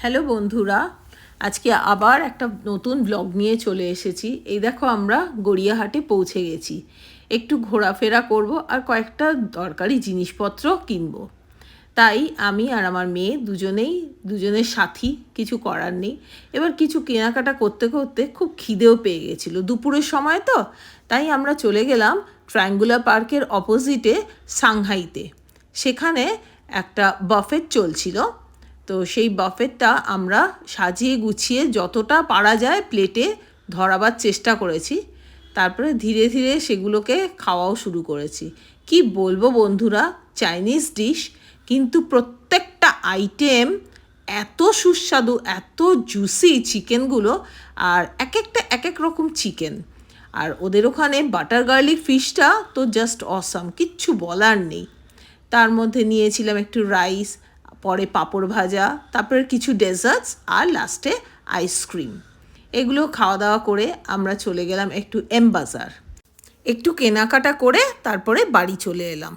Hello বন্ধুরা, আজকে আবার একটা নতুন ব্লগ নিয়ে চলে এসেছি। এই দেখো আমরা গড়িয়াহাটে পৌঁছে গেছি। একটু ঘোরাফেরা করব আর কয়েকটা দরকারি জিনিসপত্র কিনবো। তাই আমি আর আমার মেয়ে দুজনের সাথী, কিছু করার নেই। এবার কিছু কেনাকাটা করতে করতে খুব খিদেও পেয়ে গেছিলো, দুপুরের সময় তো। তাই আমরা চলে গেলাম ট্রায়াঙ্গুলার পার্কের অপোজিটে সাংহাইতে। সেখানে একটা বাফেট চলছিল। তো সেই বাফেটটা আমরা সাজিয়ে গুছিয়ে যতটা পারা যায় প্লেটে ধরাবার চেষ্টা করেছি। তারপরে ধীরে ধীরে সেগুলোকে খাওয়াও শুরু করেছি। কি বলবো বন্ধুরা, চাইনিজ ডিশ, কিন্তু প্রত্যেকটা আইটেম এত সুস্বাদু, এত জুসি চিকেনগুলো, আর এক একটা এক এক রকম চিকেন। আর ওদের ওখানে বাটার গার্লিক ফিশটা তো জাস্ট অসাম, কিচ্ছু বলার নেই। তার মধ্যে নিয়েছিলাম একটু রাইস, পরে পাঁপড় ভাজা, তারপরে কিছু ডেজার্টস, আর লাস্টে আইসক্রিম। এগুলো খাওয়া দাওয়া করে আমরা চলে গেলাম একটু এম বাজার। একটু কেনাকাটা করে তারপরে বাড়ি চলে এলাম।